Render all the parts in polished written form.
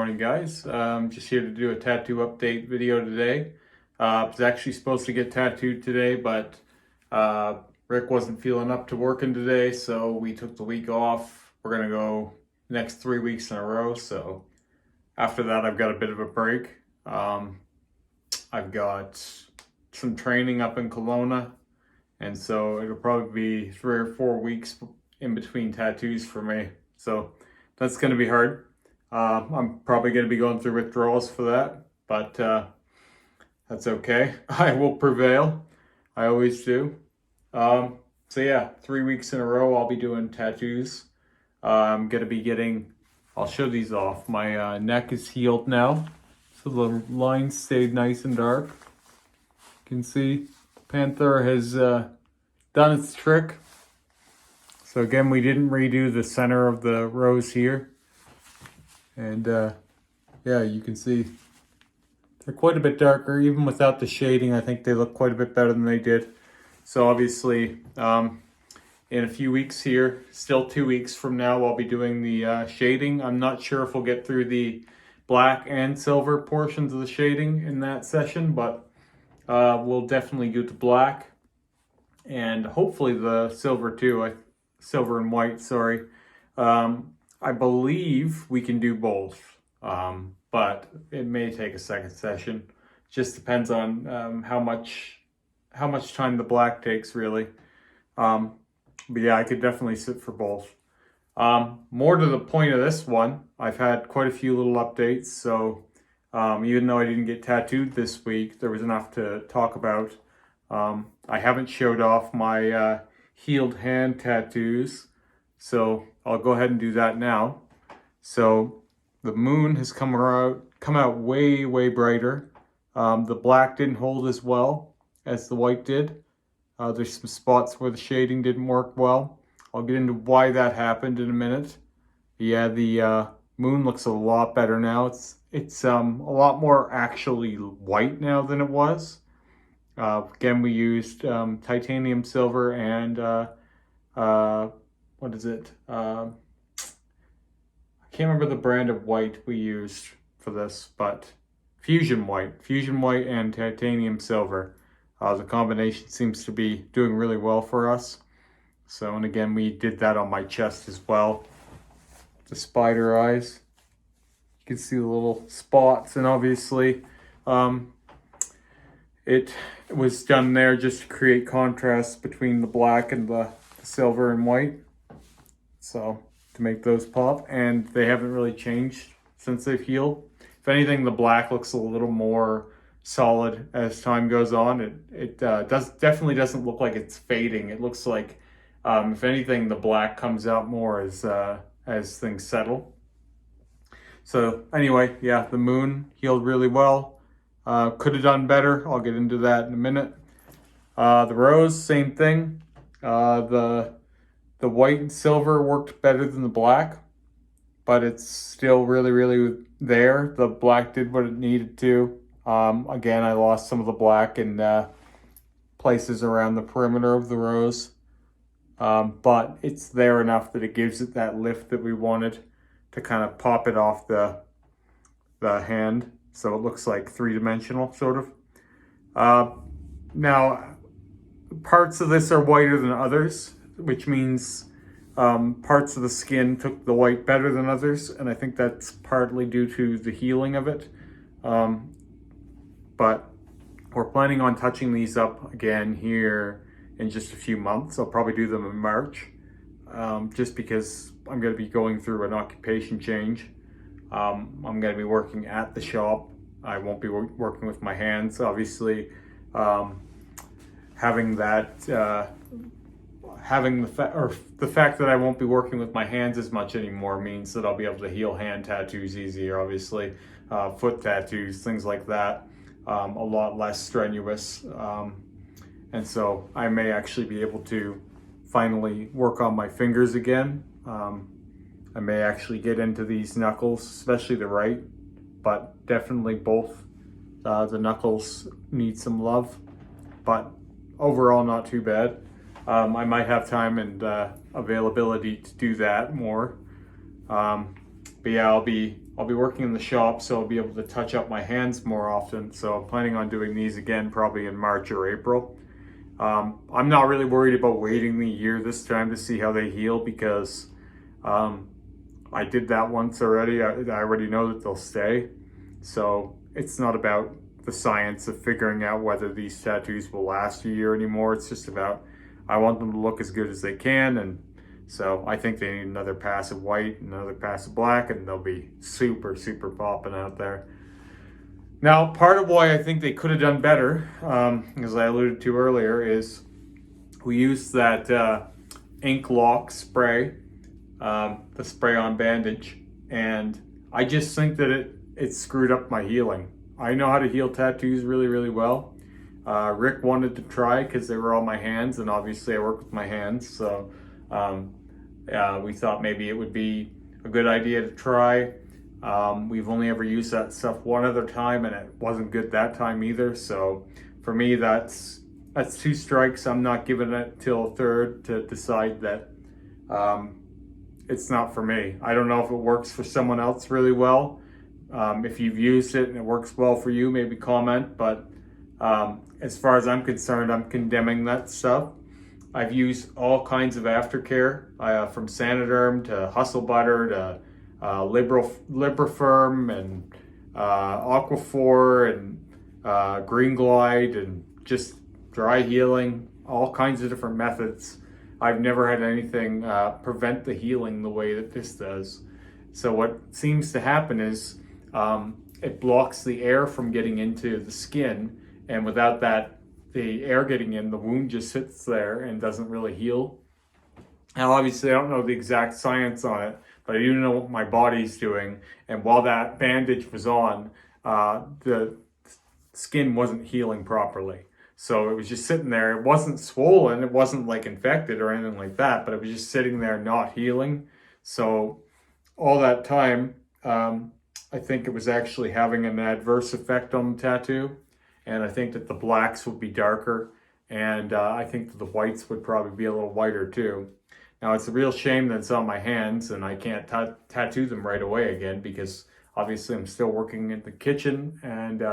morning, guys. Just here to do a tattoo update video today. I was actually supposed to get tattooed today, but Rick wasn't feeling up to working today, so we took the week off. We're gonna go next 3 weeks in a row, so after that I've got a bit of a break. I've got some training up in Kelowna, and so it'll probably be 3 or 4 weeks in between tattoos for me. So that's going to be hard. I'm probably going to be going through withdrawals for that, but that's okay. I will prevail. I always do. So yeah, 3 weeks in a row I'll be doing tattoos. I'm going to be getting, I'll show these off. My neck is healed now. So the lines stayed nice and dark. You can see Panther has done its trick. So again, we didn't redo the center of the rose here. And yeah, you can see they're quite a bit darker. Even without the shading, I think they look quite a bit better than they did. So obviously, in a few weeks here, still 2 weeks from now, I'll be doing the shading. I'm not sure if we'll get through the black and silver portions of the shading in that session, but we'll definitely do the black and hopefully the silver too. Silver and white, sorry. I believe we can do both, but it may take a second session. Just depends on how much time the black takes, really. But yeah, I could definitely sit for both. More to the point of this one, I've had quite a few little updates. So even though I didn't get tattooed this week, there was enough to talk about. I haven't showed off my healed hand tattoos, so I'll go ahead and do that now. So the moon has come out way brighter. The black didn't hold as well as the white did. There's some spots where the shading didn't work well. I'll get into why that happened in a minute. Yeah, the moon looks a lot better now. It's a lot more actually white now than it was. Again, we used titanium silver and what is it? I can't remember the brand of white we used for this, but fusion white and titanium silver. The combination seems to be doing really well for us. So, and again, we did that on my chest as well. The spider eyes. You can see the little spots, and obviously, it was done there just to create contrast between the black and the silver and white. So to make those pop, and they haven't really changed since they've healed. If anything, the black looks a little more solid as time goes on. It definitely doesn't look like it's fading. It looks like, if anything, the black comes out more as things settle. So anyway, yeah, the moon healed really well. Could have done better. I'll get into that in a minute. The rose, same thing. The white and silver worked better than the black, but it's still really there. The black did what it needed to. Again, I lost some of the black in places around the perimeter of the rose, but it's there enough that it gives it that lift that we wanted to kind of pop it off the hand. So it looks like three-dimensional, sort of. Now, parts of this are whiter than others, which means parts of the skin took the white better than others, and I think that's partly due to the healing of it. But we're planning on touching these up again here in just a few months. I'll probably do them in March, just because I'm going to be going through an occupation change. I'm going to be working at the shop. I won't be working with my hands, obviously. Having that, the fact that I won't be working with my hands as much anymore means that I'll be able to heal hand tattoos easier, obviously. Foot tattoos, things like that, a lot less strenuous. And so I may actually be able to finally work on my fingers again. I may actually get into these knuckles, especially the right, but definitely both. The knuckles need some love, but overall not too bad. I might have time and availability to do that more. But yeah, I'll be I'll be working in the shop, so I'll be able to touch up my hands more often. So I'm planning on doing these again probably in March or April. I'm not really worried about waiting the year this time to see how they heal, because I did that once already. I already know that they'll stay. So it's not about the science of figuring out whether these tattoos will last a year anymore. It's just about, I want them to look as good as they can. And so I think they need another pass of white, another pass of black, and they'll be super, super popping out there. Now, part of why I think they could have done better, as I alluded to earlier, is we used that ink lock spray, the spray-on bandage, and I just think that it screwed up my healing. I know how to heal tattoos really, really well. Rick wanted to try because they were on my hands, and obviously I work with my hands, so we thought maybe it would be a good idea to try. We've only ever used that stuff one other time, and it wasn't good that time either. So for me, that's 2 strikes. I'm not giving it till a third to decide that it's not for me. I don't know if it works for someone else really well. If you've used it and it works well for you, maybe comment. But as far as I'm concerned, I'm condemning that stuff. I've used all kinds of aftercare, from Sanoderm to Hustle Butter to Librafirm and Aquaphor and Green Glide, and just dry healing, all kinds of different methods. I've never had anything prevent the healing the way that this does. So what seems to happen is it blocks the air from getting into the skin, and without that, the air getting in, the wound just sits there and doesn't really heal. Now, obviously, I don't know the exact science on it, but I do know what my body's doing. And while that bandage was on, the skin wasn't healing properly. So it was just sitting there. It wasn't swollen. It wasn't like infected or anything like that, but it was just sitting there not healing. So all that time, I think it was actually having an adverse effect on the tattoo. And I think that the blacks would be darker, and I think that the whites would probably be a little whiter too. Now, it's a real shame that it's on my hands and I can't tattoo them right away again, because obviously I'm still working in the kitchen and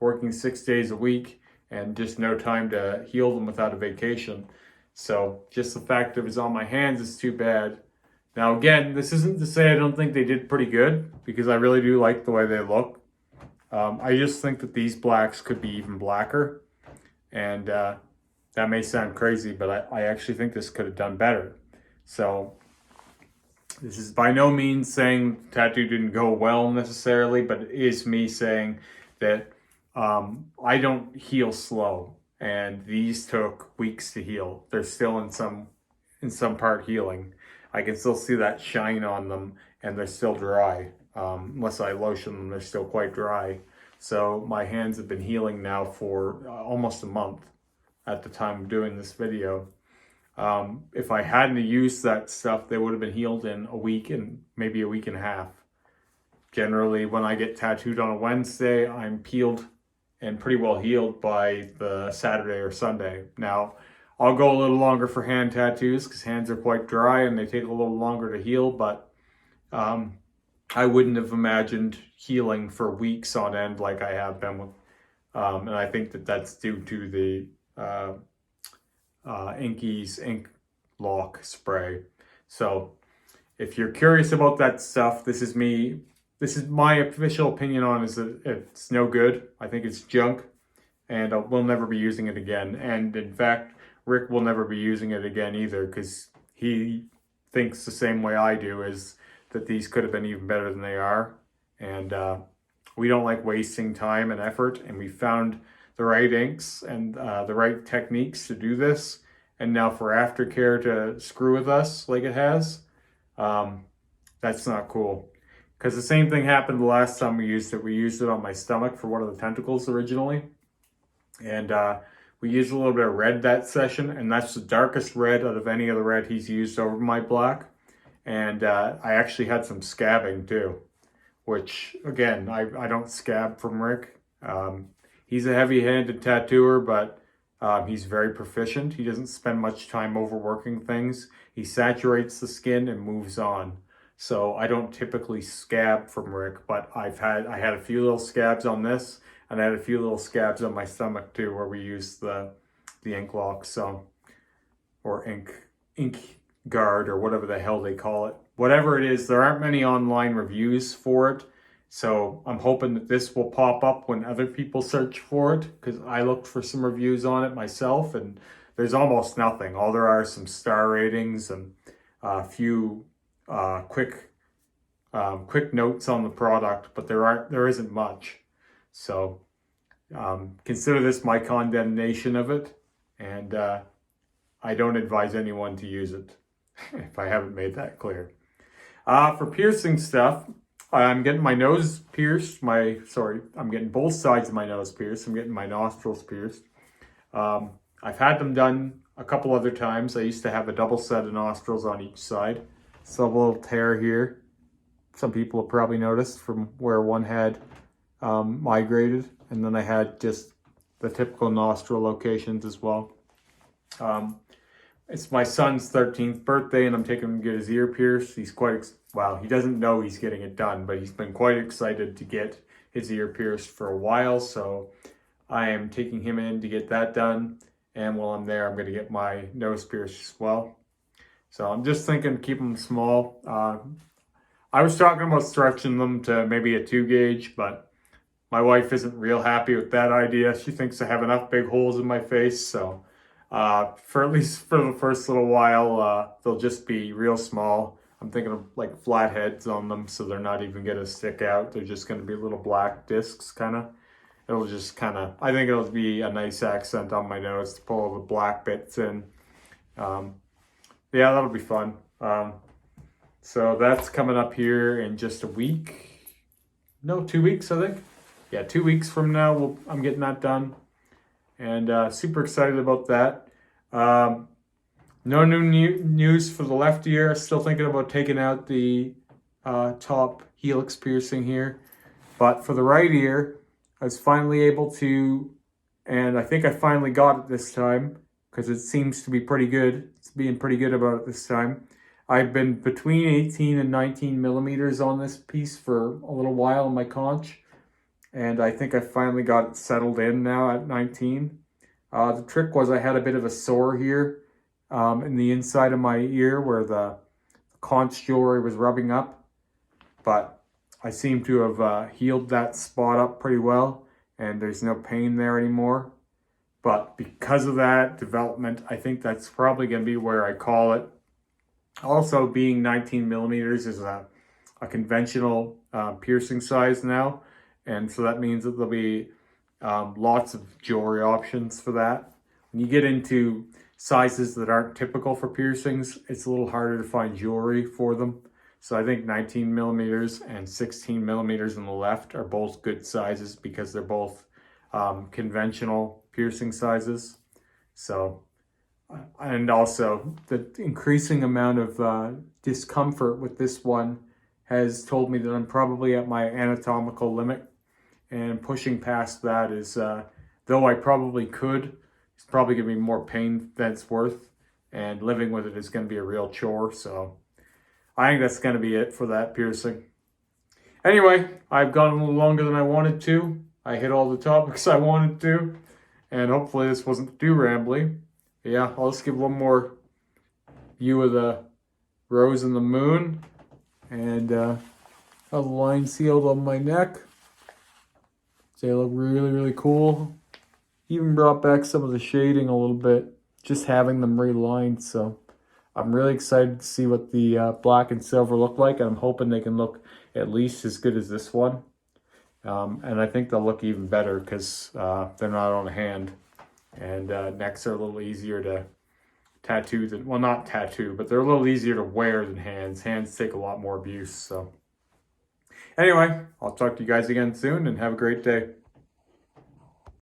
working 6 days a week, and just no time to heal them without a vacation. So just the fact that it was on my hands is too bad. Now, again, this isn't to say I don't think they did pretty good, because I really do like the way they look. I just think that these blacks could be even blacker, and that may sound crazy, but I actually think this could have done better. So this is by no means saying the tattoo didn't go well necessarily, but it is me saying that I don't heal slow, and these took weeks to heal. They're still in some part healing. I can still see that shine on them, and they're still dry. Unless I lotion them, they're still quite dry. So my hands have been healing now for almost a month at the time of doing this video. If I hadn't used that stuff, they would have been healed in a week and maybe a week and a half. Generally, when I get tattooed on a Wednesday, I'm peeled and pretty well healed by the Saturday or Sunday. Now, I'll go a little longer for hand tattoos because hands are quite dry and they take a little longer to heal, but I wouldn't have imagined healing for weeks on end like I have been with, and I think that that's due to the Inky's ink lock spray. So if you're curious about that stuff, this is my official opinion on it, is that it's no good. I think it's junk, and we'll never be using it again. And in fact, Rick will never be using it again either, because he thinks the same way I do, is that these could have been even better than they are. And we don't like wasting time and effort, and we found the right inks and the right techniques to do this. And now for aftercare to screw with us like it has, that's not cool. Because the same thing happened the last time we used it. We used it on my stomach for one of the tentacles originally. And we used a little bit of red that session, and that's the darkest red out of any of the red he's used over my black. And I actually had some scabbing too, which, again, I don't scab from Rick. He's a heavy-handed tattooer, but he's very proficient. He doesn't spend much time overworking things. He saturates the skin and moves on. So I don't typically scab from Rick, but I had a few little scabs on this, and I had a few little scabs on my stomach too, where we used the ink lock, so, or ink guard, or whatever the hell they call it. Whatever it is, there aren't many online reviews for it. So I'm hoping that this will pop up when other people search for it, because I looked for some reviews on it myself, and there's almost nothing. All there are some star ratings and a few quick notes on the product, but there isn't much. So consider this my condemnation of it, and I don't advise anyone to use it if I haven't made that clear. For piercing stuff, I'm getting my nose pierced. I'm getting both sides of my nose pierced. I'm getting my nostrils pierced. I've had them done a couple other times. I used to have a double set of nostrils on each side. So a little tear here. Some people have probably noticed from where one had migrated. And then I had just the typical nostril locations as well. It's my son's 13th birthday, and I'm taking him to get his ear pierced. He's he doesn't know he's getting it done, but he's been quite excited to get his ear pierced for a while. So I am taking him in to get that done. And while I'm there, I'm going to get my nose pierced as well. So I'm just thinking keep them small. I was talking about stretching them to maybe a 2 gauge, but my wife isn't real happy with that idea. She thinks I have enough big holes in my face. So for at least for the first little while, they'll just be real small. I'm thinking of like flat heads on them, so they're not even going to stick out. They're just going to be little black discs, kind of. I think it'll be a nice accent on my nose to pull all the black bits in. Yeah, that'll be fun. So that's coming up here in just a week. No, 2 weeks, I think. Yeah, 2 weeks from now, I'm getting that done. And super excited about that. No new news for the left ear. Still thinking about taking out the top helix piercing here. But for the right ear, I was finally able to, and I think I finally got it this time, because it seems to be pretty good. It's being pretty good about it this time. I've been between 18 and 19 millimeters on this piece for a little while in my conch. And I think I finally got it settled in now at 19. The trick was I had a bit of a sore here in the inside of my ear where the conch jewelry was rubbing up. But I seem to have healed that spot up pretty well, and there's no pain there anymore. But because of that development, I think that's probably going to be where I call it. Also, being 19 millimeters is a conventional piercing size now. And so that means that there'll be lots of jewelry options for that. When you get into sizes that aren't typical for piercings, it's a little harder to find jewelry for them. So I think 19 millimeters and 16 millimeters on the left are both good sizes because they're both conventional piercing sizes. So, and also the increasing amount of discomfort with this one has told me that I'm probably at my anatomical limit. And pushing past that is, though I probably could, it's probably going to be more pain than it's worth. And living with it is going to be a real chore. So I think that's going to be it for that piercing. Anyway, I've gone a little longer than I wanted to. I hit all the topics I wanted to. And hopefully this wasn't too rambly. Yeah, I'll just give one more view of the rose and the moon. And have the line sealed on my neck. They look really, really cool. Even brought back some of the shading a little bit, just having them relined. So I'm really excited to see what the black and silver look like. And I'm hoping they can look at least as good as this one. And I think they'll look even better because they're not on a hand. And necks are a little easier to tattoo than, well, not tattoo, but they're a little easier to wear than hands. Hands take a lot more abuse, so. Anyway, I'll talk to you guys again soon and have a great day.